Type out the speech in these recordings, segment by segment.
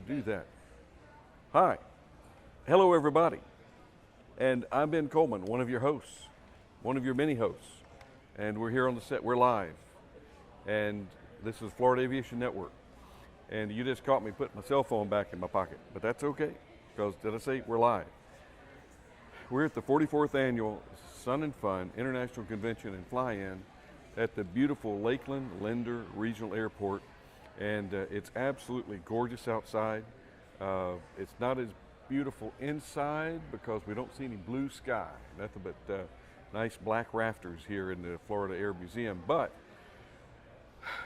do that. Hi. Hello, everybody. And I'm Ben Coleman, one of your hosts, one of your many hosts. And we're here on the set. We're live. And this is Florida Aviation Network. And you just caught me putting my cell phone back in my pocket. But that's okay, because did I say we're live? We're at the 44th Annual Sun and Fun International Convention and Fly-In at the beautiful Lakeland Linder Regional Airport. And it's absolutely gorgeous outside. It's not as beautiful inside because we don't see any blue sky, nothing but nice black rafters here in the Florida Air Museum. But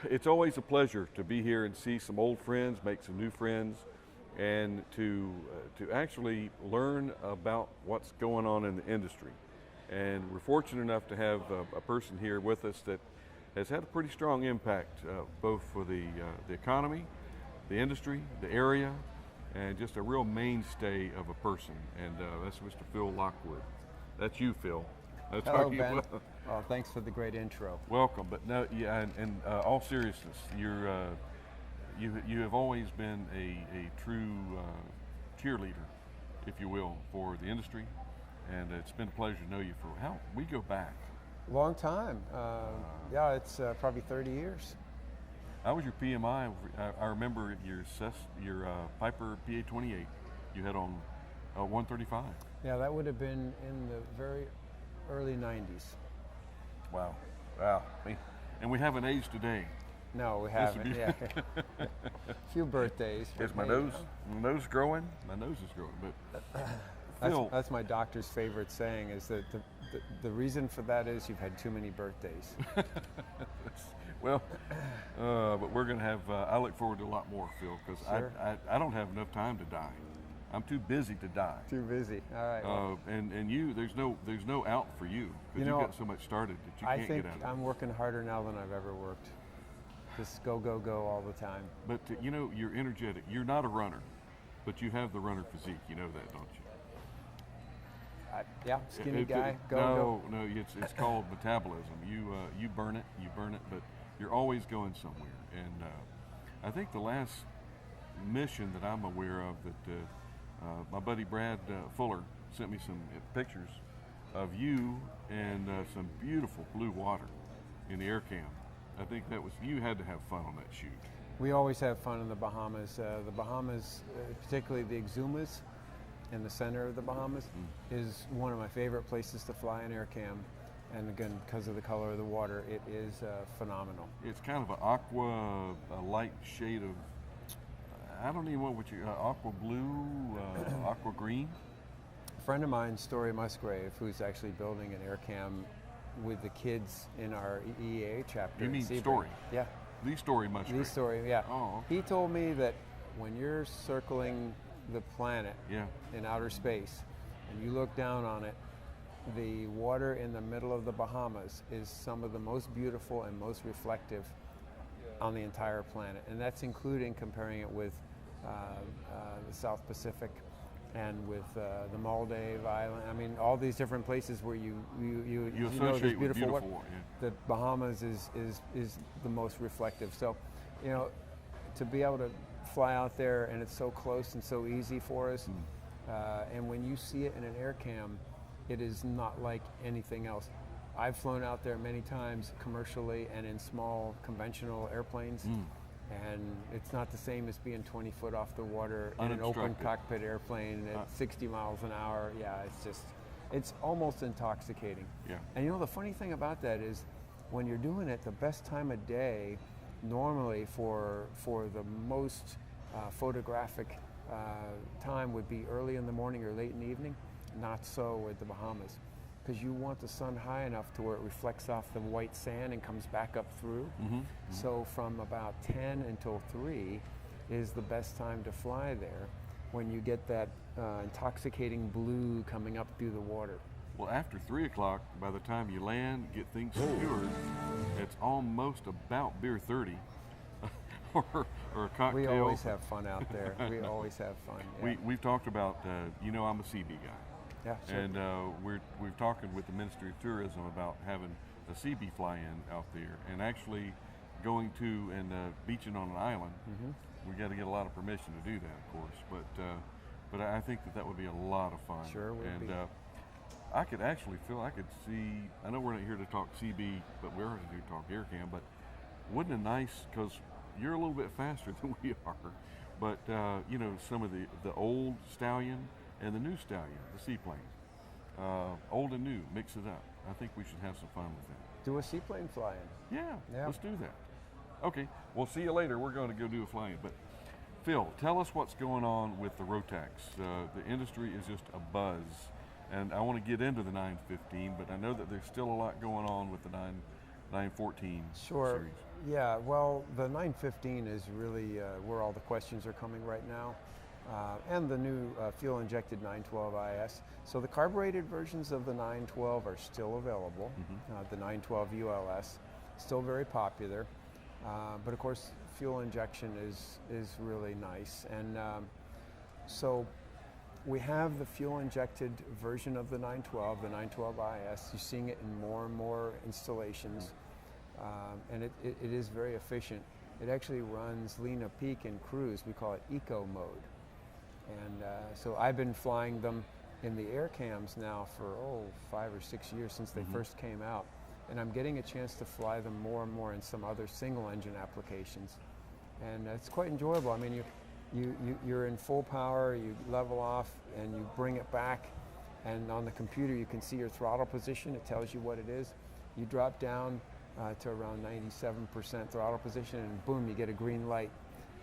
it's always a pleasure to be here and see some old friends, make some new friends, and to actually learn about what's going on in the industry. And we're fortunate enough to have a person here with us that has had a pretty strong impact, both for the economy, the industry, the area, and just a real mainstay of a person. And that's Mr. Phil Lockwood. That's you, Phil. That's Hello, Ben. Oh, thanks for the great intro. Welcome. But no, yeah, and all seriousness, you have always been a true cheerleader, if you will, for the industry. And it's been a pleasure to know you for how we go back. Long time. Yeah, it's probably 30 years. I was your PMI. I remember your Piper PA-28 you had on 135. Yeah, that would have been in the very early 90s. Wow. Wow. And we haven't aged today. No, we haven't. Yeah. A few birthdays. Is my nose growing? My nose is growing, but Phil, that's my doctor's favorite saying, is that the reason for that is you've had too many birthdays. Well, but we're going to have, I look forward to a lot more, Phil, because sure. I don't have enough time to die. I'm too busy to die. Too busy. All right. Well, and you, there's no out for you, because you've got so much started that you can't get out of it. I think I'm working harder now than I've ever worked. Just go, go, go all the time. But you're energetic. You're not a runner, but you have the runner physique. You know that, don't you? Yeah, skinny guy. Go. No, it's called metabolism. You burn it, but you're always going somewhere. And I think the last mission that I'm aware of that my buddy Brad Fuller sent me some pictures of you and some beautiful blue water in the air cam. I think that was, you had to have fun on that shoot. We always have fun in the Bahamas. The Bahamas, particularly the Exumas, in the center of the Bahamas, is one of my favorite places to fly in air cam. And again, because of the color of the water, it is phenomenal. It's kind of an aqua, a light shade of, I don't even know what you, aqua blue, aqua green. A friend of mine, Story Musgrave, who's actually building an air cam with the kids in our EEA chapter. You mean Sebring. Story? Yeah. The Story Musgrave. The Story, yeah. Oh, okay. He told me that when you're circling the planet in outer space and you look down on it, the water in the middle of the Bahamas is some of the most beautiful and most reflective on the entire planet. And that's including comparing it with the South Pacific and with the Maldive Island. I mean, all these different places where you associate with beautiful water. Yeah. The Bahamas is the most reflective. So, to be able to fly out there, and it's so close and so easy for us. And when you see it in an air cam, it is not like anything else. I've flown out there many times commercially and in small conventional airplanes, and it's not the same as being 20 foot off the water in an open cockpit airplane at 60 miles an hour. Yeah, it's almost intoxicating. Yeah. And the funny thing about that is, when you're doing it, the best time of day normally for the most photographic time would be early in the morning or late in the evening. Not so with the Bahamas, because you want the sun high enough to where it reflects off the white sand and comes back up through. So from about 10 until 3 is the best time to fly there, when you get that intoxicating blue coming up through the water. Well, after 3 o'clock, by the time you land, get things secured, it's almost about beer 30 or a cocktail. We always have fun out there. We always have fun. Yeah. We've talked about, I'm a CB guy. Yeah, sure. And we're talking with the Ministry of Tourism about having a CB fly-in out there and actually going to and beaching on an island We got to get a lot of permission to do that, of course. But I think that would be a lot of fun. Sure would be. I could actually feel, I could see, I know we're not here to talk CB, but we're here to talk aircam, but wouldn't it nice, because you're a little bit faster than we are, but you know, some of the old Stallion and the new Stallion, the seaplane, old and new, mix it up. I think we should have some fun with that. Do a seaplane flying. Yeah, let's do that. Okay, we'll see you later. We're going to go do a flying, but Phil, tell us what's going on with the Rotax. The industry is just a buzz, and I want to get into the 915, but I know that there's still a lot going on with the 914 Sure. series. Yeah, well, the 915 is really where all the questions are coming right now, and the new fuel-injected 912 IS. So the carbureted versions of the 912 are still available. The 912 ULS, still very popular, but of course, fuel injection is really nice. And so we have the fuel-injected version of the 912, the 912 IS. You're seeing it in more and more installations. And it is very efficient. It actually runs Lena Peak and cruise. We call it eco mode. And so I've been flying them in the air cams now for 5 or 6 years since they first came out. And I'm getting a chance to fly them more and more in some other single engine applications. And it's quite enjoyable. I mean, you're in full power, you level off and you bring it back. And on the computer you can see your throttle position. It tells you what it is. You drop down to around 97% throttle position, and boom, you get a green light,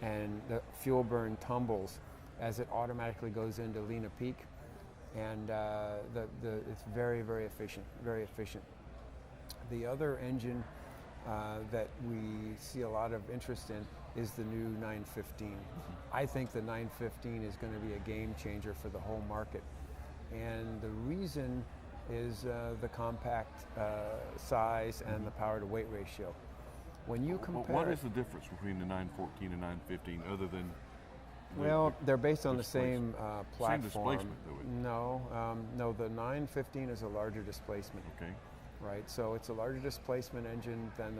and the fuel burn tumbles as it automatically goes into Lena Peak, and it's very, very efficient, very efficient. The other engine that we see a lot of interest in is the new 915. I think the 915 is going to be a game changer for the whole market, and the reason is the compact size and the power to weight ratio. When you compare, what is the difference between the 914 and 915 other than? Well, they're based on the same platform. Same displacement, though. No, the 915 is a larger displacement. Okay. Right, so it's a larger displacement engine than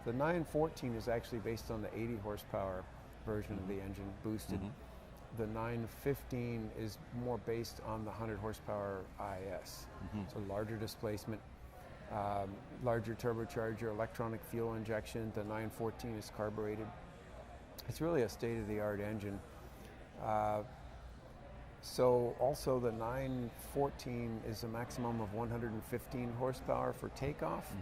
the 914 is actually based on the 80 horsepower version of the engine, boosted. The 915 is more based on the 100 horsepower IS. So larger displacement, larger turbocharger, electronic fuel injection. The 914 is carbureted. It's really a state-of-the-art engine. So also the 914 is a maximum of 115 horsepower for takeoff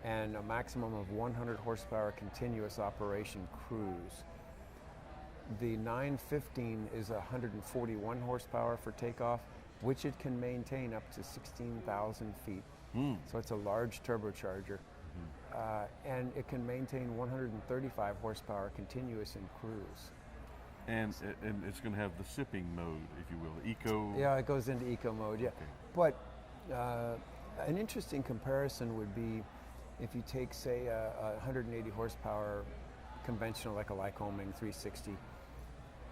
and a maximum of 100 horsepower continuous operation cruise. The 915 is 141 horsepower for takeoff, which it can maintain up to 16,000 feet. So it's a large turbocharger. And it can maintain 135 horsepower continuous in cruise. And it's going to have the sipping mode, if you will, eco. Yeah, it goes into eco mode, yeah. Okay. But an interesting comparison would be if you take, say, a 180 horsepower conventional, like a Lycoming 360,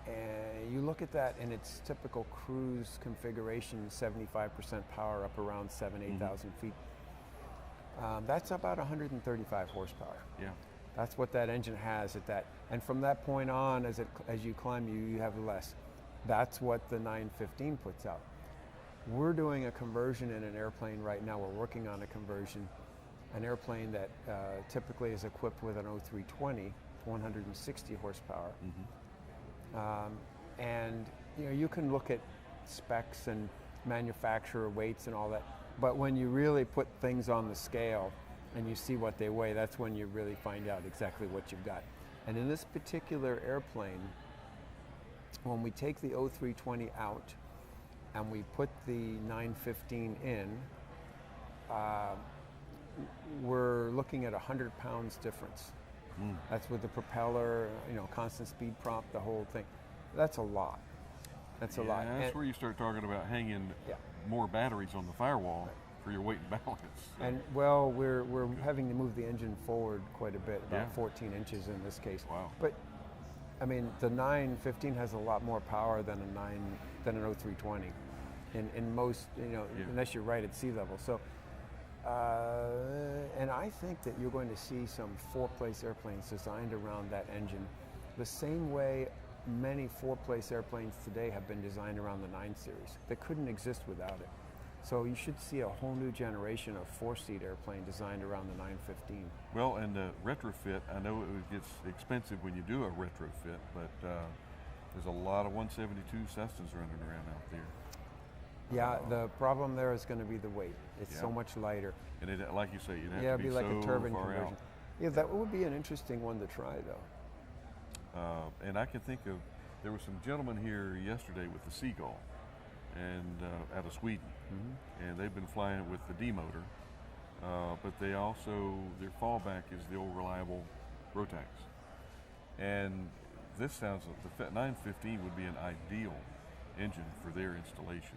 and you look at that in its typical cruise configuration, 75% power up around 8,000 feet. That's about 135 horsepower. Yeah. That's what that engine has at that. And from that point on, as you climb, you have less. That's what the 915 puts out. We're doing a conversion in an airplane right now. We're working on a conversion, an airplane that typically is equipped with an 0320, 160 horsepower. And you can look at specs and manufacturer weights and all that, but when you really put things on the scale and you see what they weigh, that's when you really find out exactly what you've got. And in this particular airplane, when we take the 0320 out and we put the 915 in, we're looking at 100 pounds difference. That's with the propeller, constant speed prompt, the whole thing. That's a lot. That's a lot. That's where you start talking about hanging more batteries on the firewall for your weight and balance. And well, we're having to move the engine forward quite a bit, about 14 inches in this case. Wow. But I mean, the 915 has a lot more power than an 0320 in most, unless you're right at sea level. So, and I think that you're going to see some four-place airplanes designed around that engine the same way many four-place airplanes today have been designed around the 9 series. They couldn't exist without it. So you should see a whole new generation of 4-seat airplane designed around the 915. Well, and the retrofit, I know it gets expensive when you do a retrofit, but there's a lot of 172 Cessnas running around out there. Yeah, the problem there is going to be the weight. It's so much lighter. And it, like you say, you'd have to it'd be be like so a turbine far conversion. out. Yeah, that would be an interesting one to try, though. And I can think of, there were some gentlemen here yesterday with the Seagull, and out of Sweden, and they've been flying it with the D motor, but they also, their fallback is the old reliable Rotax. And this sounds like the 915 would be an ideal engine for their installation.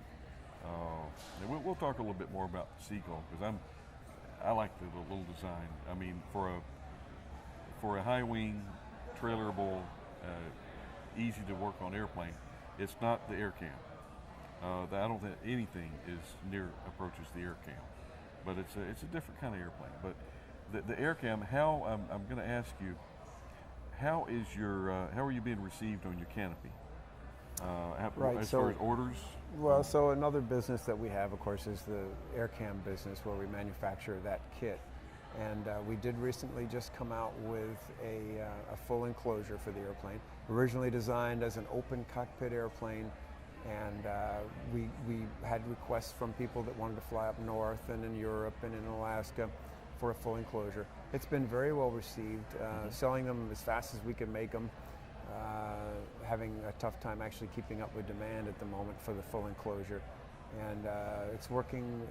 And we'll talk a little bit more about the Seagull, because I like the little design. I mean, for a high wing, trailerable, easy to work on airplane, it's not the air cam. I don't think anything approaches the air cam, but it's a different kind of airplane. But the air cam, how I'm going to ask you, how are you being received on your canopy? As far as orders? Well, so another business that we have, of course, is the air cam business, where we manufacture that kit. And we did recently just come out with a full enclosure for the airplane, originally designed as an open cockpit airplane. And we had requests from people that wanted to fly up north and in Europe and in Alaska for a full enclosure. It's been very well received, selling them as fast as we can make them, having a tough time actually keeping up with demand at the moment for the full enclosure. And it's working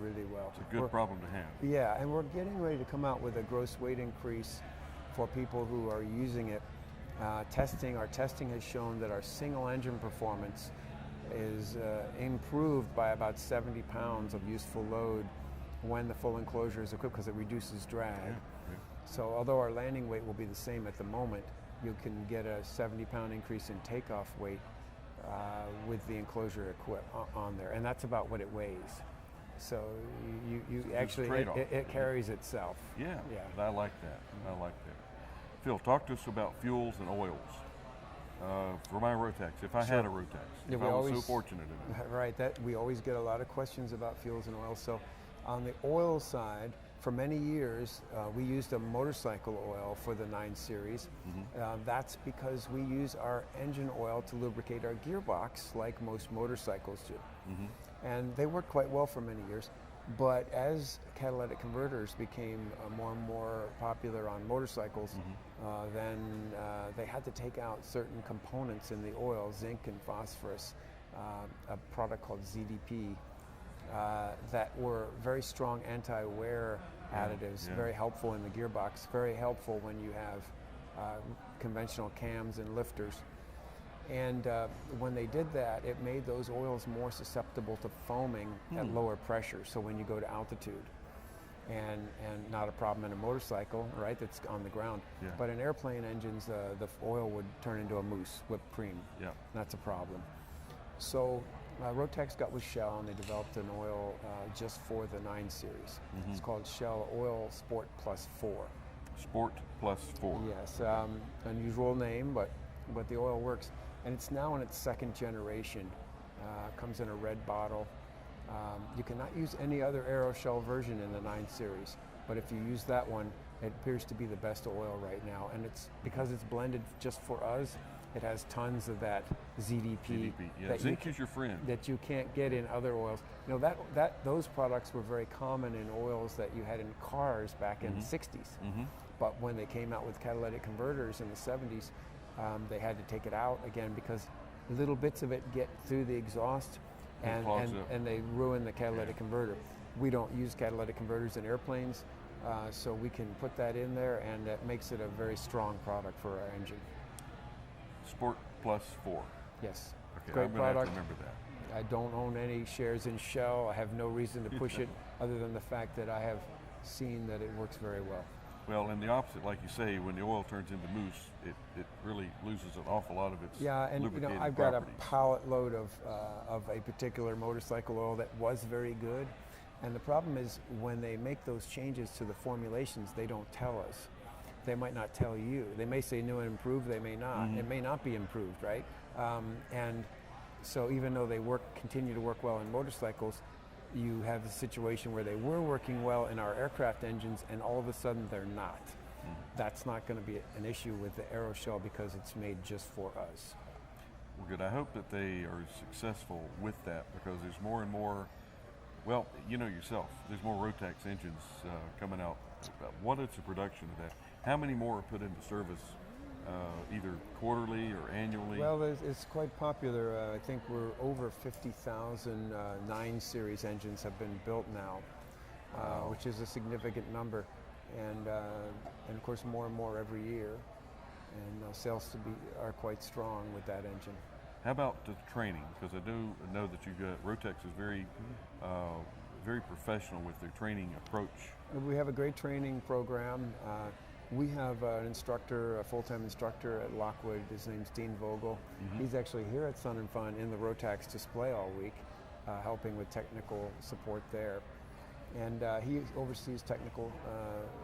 really well. It's a good problem to have. Yeah, and we're getting ready to come out with a gross weight increase for people who are using it. Our testing has shown that our single engine performance is improved by about 70 pounds of useful load when the full enclosure is equipped, because it reduces drag. Yeah. So although our landing weight will be the same at the moment, you can get a 70-pound increase in takeoff weight with the enclosure equipped on there, and that's about what it weighs. So you actually it carries itself. Yeah. I like that. I like that. Phil, talk to us about fuels and oils for my Rotax. If I had a Rotax, if I was so fortunate enough. Right. We always get a lot of questions about fuels and oils. So on the oil side, for many years, we used a motorcycle oil for the 9 series. That's because we use our engine oil to lubricate our gearbox like most motorcycles do. And they worked quite well for many years. But as catalytic converters became more and more popular on motorcycles, then they had to take out certain components in the oil, zinc and phosphorus, a product called ZDP, that were very strong anti-wear additives, very helpful in the gearbox, very helpful when you have conventional cams and lifters. And when they did that, it made those oils more susceptible to foaming at lower pressure. So when you go to altitude, and not a problem in a motorcycle, right? That's on the ground. But in airplane engines, the oil would turn into a mousse, whipped cream. That's a problem. So Rotax got with Shell, and they developed an oil just for the 9 series. It's called Shell Oil Sport Plus 4. Sport Plus 4. Yes, unusual name, but the oil works. And it's now in its 2nd generation. Comes in a red bottle. You cannot use any other Aeroshell version in the 9 series, but if you use that one, it appears to be the best oil right now. And it's because it's blended just for us, it has tons of that ZDP. Zinc is your friend. That you can't get in other oils. You know, those products were very common in oils that you had in cars back in the 60s. But when they came out with catalytic converters in the 70s, they had to take it out again because little bits of it get through the exhaust and they ruin the catalytic converter. We don't use catalytic converters in airplanes, so we can put that in there, and that makes it a very strong product for our engine. Sport Plus 4. Yes. Okay, Great I'm gonna product. have to remember that. I don't own any shares in Shell. I have no reason to push it other than the fact that I have seen that it works very well. Well, and the opposite, like you say, when the oil turns into mousse, it really loses an awful lot of its lubricating I've got properties. a pallet load of a particular motorcycle oil that was very good, and the problem is when they make those changes to the formulations, they don't tell us. they might not tell you. They may say new and improved, they may not. It may not be improved, right? And so even though they continue to work well in motorcycles, you have a situation where they were working well in our aircraft engines and all of a sudden they're not. That's not going to be an issue with the aeroshell because it's made just for us. Well, good. I hope that they are successful with that, because there's more and more, well, you know yourself, there's more Rotax engines coming out. What is the production of that? How many more are put into service, either quarterly or annually? Well, it's quite popular. I think we're over 50,000 9 Series engines have been built now, which is a significant number. And of course more and more every year, and sales are quite strong with that engine. How about the training? Because I do know that you got Rotax is very very professional with their training approach. We have a great training program. We have an instructor, a full-time instructor at Lockwood. His name's Dean Vogel. He's actually here at Sun and Fun in the Rotax display all week, helping with technical support there. And he oversees technical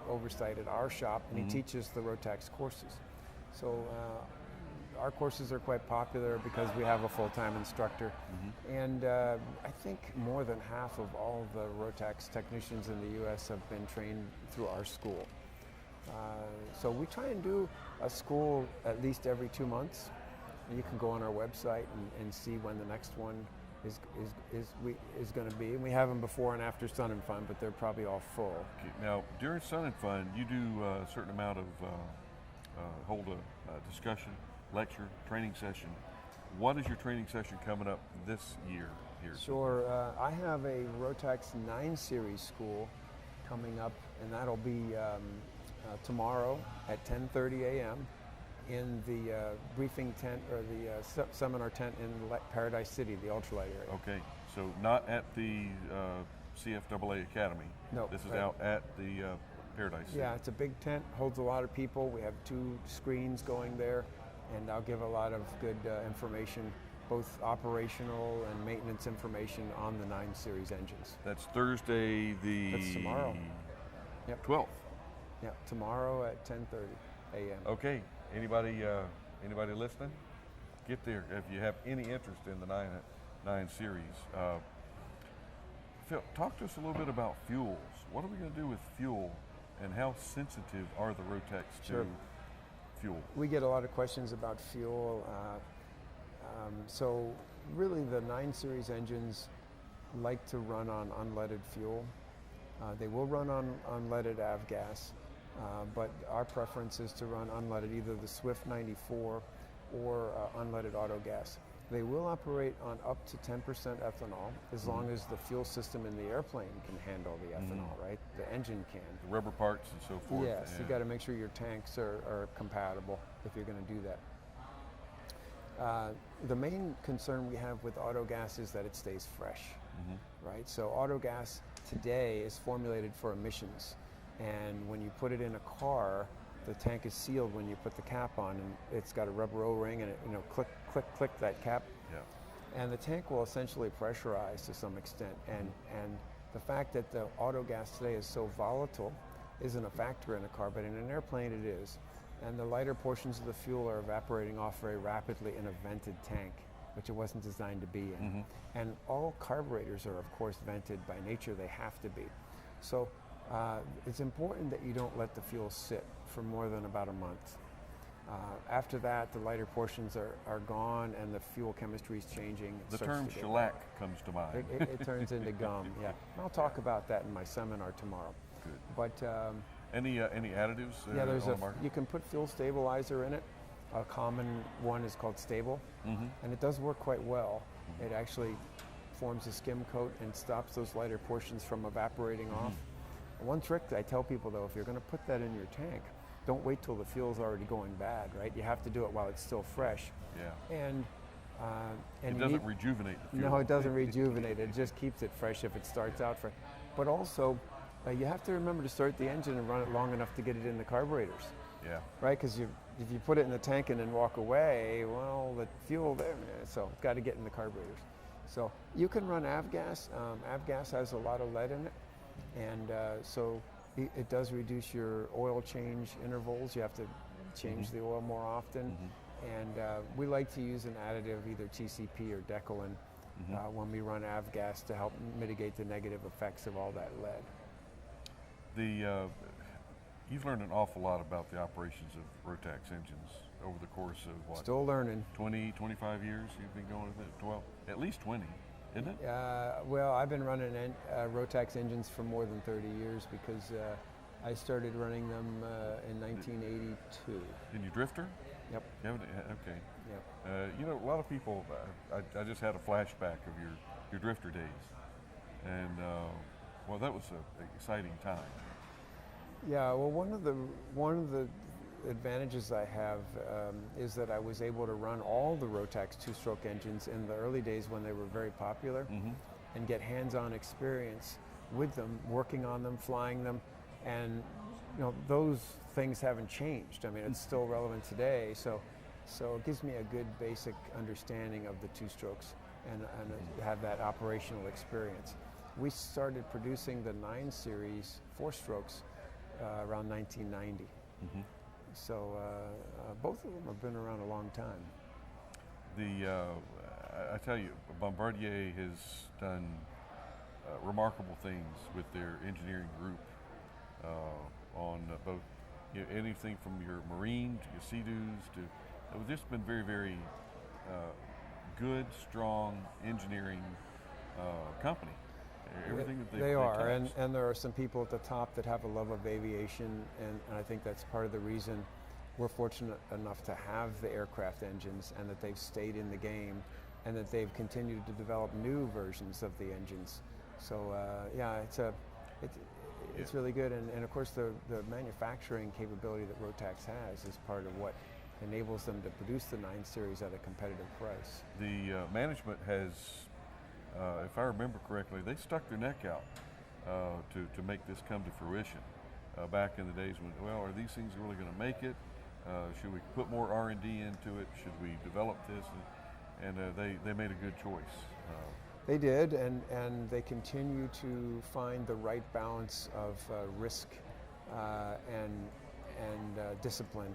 oversight at our shop, and he teaches the Rotax courses. So our courses are quite popular because we have a full-time instructor. And I think more than half of all the Rotax technicians in the U.S. have been trained through our school. So we try and do a school at least every 2 months. And you can go on our website and see when the next one is going to be. And we have them before and after Sun and Fun, but they're probably all full. Okay. Now, during Sun and Fun, you do a certain amount of hold a discussion, lecture, training session. What is your training session coming up this year here? Sure. I have a Rotax 9 Series school coming up, and that'll be tomorrow at 10:30 a.m. in the briefing tent, or the seminar tent in Paradise City, the ultralight area. Okay, so not at the CFAA Academy. No. This is out at the Paradise City. Yeah, it's a big tent, holds a lot of people. We have 2 screens going there, and I'll give a lot of good information, both operational and maintenance information on the 9 Series engines. That's Thursday That's tomorrow. Yep. 12th. Yeah, tomorrow at 10:30 a.m. Okay, anybody listening? Get there if you have any interest in the 9 Series. Phil, talk to us a little bit about fuels. What are we going to do with fuel, and how sensitive are the Rotax to fuel? We get a lot of questions about fuel. So really the 9 Series engines like to run on unleaded fuel. They will run on unleaded avgas, but our preference is to run unleaded, either the Swift 94 or unleaded autogas. They will operate on up to 10% ethanol, as long as the fuel system in the airplane can handle the ethanol, right? The engine can. The rubber parts and so forth. Yes, you got to make sure your tanks are compatible if you're going to do that. The main concern we have with autogas is that it stays fresh, right? So autogas today is formulated for emissions, and when you put it in a car, the tank is sealed when you put the cap on, and it's got a rubber O-ring, and it, click, click, click that cap. Yeah. And the tank will essentially pressurize to some extent, and the fact that the autogas today is so volatile isn't a factor in a car, but in an airplane it is. And the lighter portions of the fuel are evaporating off very rapidly in a vented tank, which it wasn't designed to be in. And all carburetors are, of course, vented by nature. They have to be. So it's important that you don't let the fuel sit for more than about a month. After that, the lighter portions are gone, and the fuel chemistry is changing. The term shellac comes to mind. It turns into gum, yeah. And I'll talk about that in my seminar tomorrow. Good. But any additives? Yeah, you can put fuel stabilizer in it. A common one is called Stable, and it does work quite well. It actually forms a skim coat and stops those lighter portions from evaporating off. One trick that I tell people, though, if you're going to put that in your tank, don't wait till the fuel's already going bad, right? You have to do it while it's still fresh. Yeah. And it doesn't rejuvenate the fuel. No, it doesn't rejuvenate. It just keeps it fresh if it starts out fresh. But also, you have to remember to start the engine and run it long enough to get it in the carburetors. Yeah. Right? Because if you put it in the tank and then walk away, well, the fuel there, so it's got to get in the carburetors. So you can run avgas. Avgas has a lot of lead in it, and so It does reduce your oil change intervals. You have to change the oil more often. And we like to use an additive, either TCP or Decollin, when we run avgas to help mitigate the negative effects of all that lead. You've learned an awful lot about the operations of Rotax engines over the course of what? Still learning. 20, 25 years you've been going with it? 12, at least 20, isn't it? Well, I've been running Rotax engines for more than 30 years because I started running them in 1982. And you drifter? Yep. Okay. Yep. You know, a lot of people, I just had a flashback of your drifter days. And, well, that was an exciting time. Yeah, well, one of the advantages I have is that I was able to run all the Rotax two-stroke engines in the early days when they were very popular and get hands-on experience with them, working on them, flying them, and you know, those things haven't changed. I mean, it's still relevant today, so it gives me a good basic understanding of the two-strokes and have that operational experience. We started producing the 9 series four-strokes around 1990. So both of them have been around a long time. I tell you, Bombardier has done remarkable things with their engineering group on both anything from your Marine to your Sea-Doos to, it's just been very, very good, strong engineering company. Everything that they are, and there are some people at the top that have a love of aviation, and I think that's part of the reason we're fortunate enough to have the aircraft engines and that they've stayed in the game and that they've continued to develop new versions of the engines. So yeah, it's really good, and of course the manufacturing capability that Rotax has is part of what enables them to produce the 9 series at a competitive price. The management has, if I remember correctly, they stuck their neck out to make this come to fruition. Back in the days when, well, are these things really going to make it? Should we put more R&D into it? Should we develop this? And they made a good choice. They did, and they continue to find the right balance of risk and discipline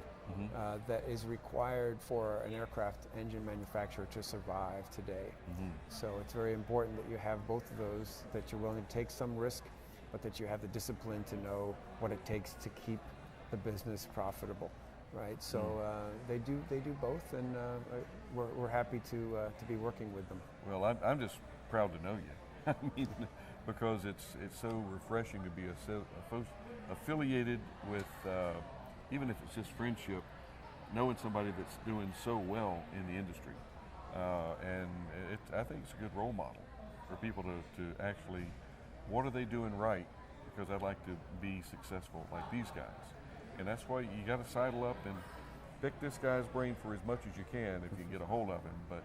that is required for an aircraft engine manufacturer to survive today. So it's very important that you have both of those, that you're willing to take some risk, but that you have the discipline to know what it takes to keep the business profitable, right? So they do both, and we're happy to be working with them. Well, I'm just proud to know you. I mean, because it's so refreshing to be affiliated with, even if it's just friendship, knowing somebody that's doing so well in the industry. And I think it's a good role model for people to actually, what are they doing right? Because I'd like to be successful like these guys. And that's why you got to sidle up and pick this guy's brain for as much as you can if you can get a hold of him.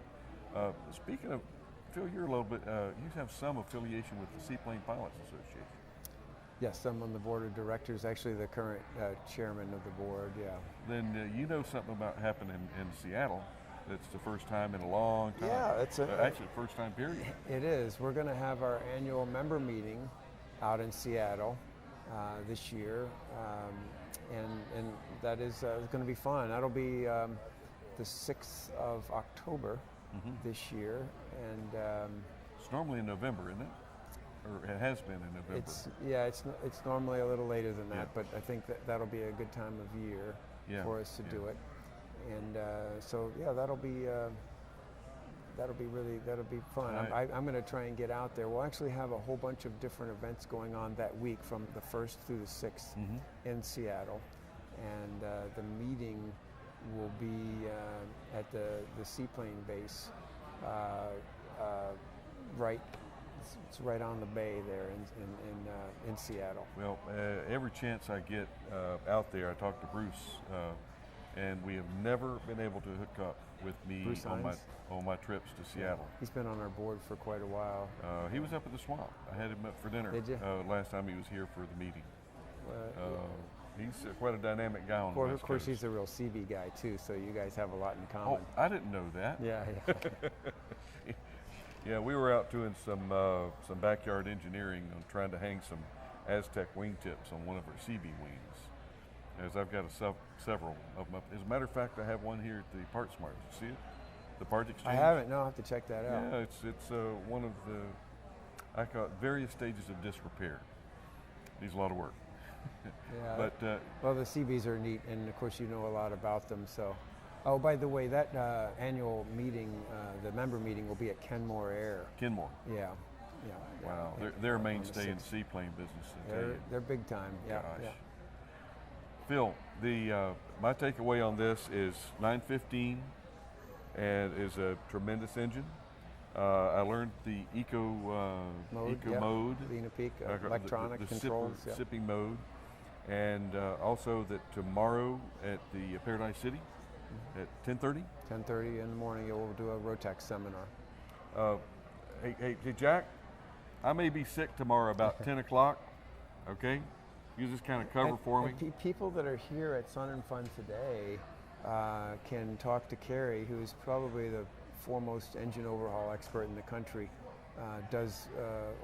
But speaking of, Phil, you're a little bit, you have some affiliation with the Seaplane Pilots Association. Yes, I'm on the board of directors, actually the current chairman of the board, yeah. Then you know something about happening in Seattle. That's the first time in a long time. Yeah, it's actually the first time period. It is. We're going to have our annual member meeting out in Seattle this year, and that is going to be fun. That'll be the 6th of October this year, and it's normally in November, isn't it? Or it has been in November. It's normally a little later than that, but I think that'll be a good time of year for us to do it. And so yeah, that'll be fun. I'm going to try and get out there. We'll actually have a whole bunch of different events going on that week from the 1st through the 6th in Seattle, and the meeting will be at the seaplane base, It's right on the bay there in Seattle. Well, every chance I get out there, I talk to Bruce, and we have never been able to hook up with me on my trips to Seattle. He's been on our board for quite a while. He was up at the Swamp. I had him up for dinner. Did you? Last time he was here for the meeting. He's quite a dynamic guy on the West Of course, Coast. he's a real CV guy too, so you guys have a lot in common. Oh, I didn't know that. Yeah. Yeah, we were out doing some backyard engineering on trying to hang some Aztec wingtips on one of our CB wings, as I've got several of them up. As a matter of fact, I have one here at the Parts Mart. You see it? The Parts Exchange? I haven't. No, I'll have to check that out. Yeah, it's one of the, I call it various stages of disrepair. Needs a lot of work. Yeah. But well, the CBs are neat, and of course you know a lot about them. So, oh, by the way, that annual meeting, the member meeting, will be at Kenmore Air. Kenmore. Yeah. Yeah. Wow, yeah. they're a mainstay in the seaplane business. I tell you. They're big time. Yeah. Gosh. Yeah. Phil, my takeaway on this is 915, and is a tremendous engine. I learned the eco mode, Lena Peak, electronic the controls, sipping mode, and also that tomorrow at the Paradise City at 10:30. 10:30 in the morning, we'll do a Rotex seminar. Hey, Jack, I may be sick tomorrow about 10 o'clock. Okay, you just kind of cover for me. People that are here at Sun and Fun today can talk to Carrie, who is probably the foremost engine overhaul expert in the country. Does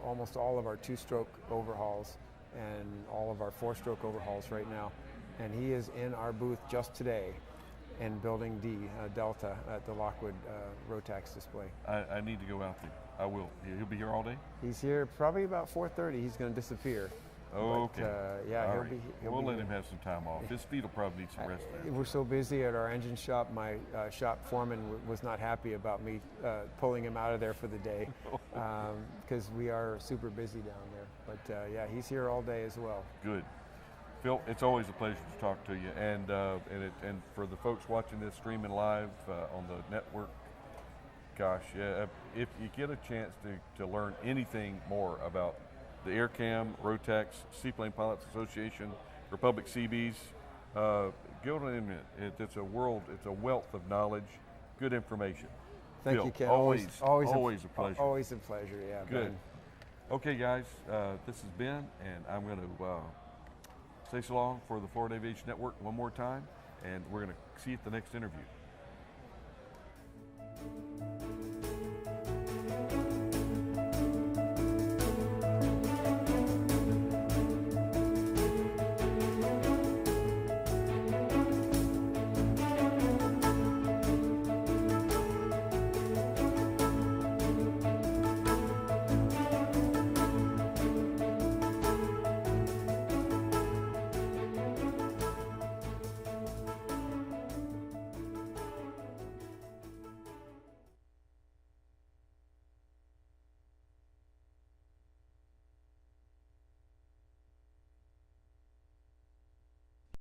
almost all of our two-stroke overhauls and all of our four-stroke overhauls right now. And he is in our booth just today in Building D, Delta, at the Lockwood Rotax display. I need to go out there. I will. He'll be here all day? He's here probably about 4:30. He's going to disappear. Oh, okay. But, yeah, all he'll we'll be let here. him have some time off. His feet will probably need some rest there. We're so busy at our engine shop. My shop foreman was not happy about me pulling him out of there for the day, because we are super busy down there. But yeah, he's here all day as well. Good. Phil, it's always a pleasure to talk to you, and for the folks watching this streaming live on the network, gosh, yeah, if you get a chance to learn anything more about the AirCam, Rotax, Seaplane Pilots Association, Republic CBs, go to the internet. It's a wealth of knowledge, good information. Thank Phil, you, Ken. always a pleasure. Always a pleasure, yeah. Good. Ben. Okay, guys, this has been, and I'm going to say so long for the Florida Aviation Network one more time, and we're going to see you at the next interview.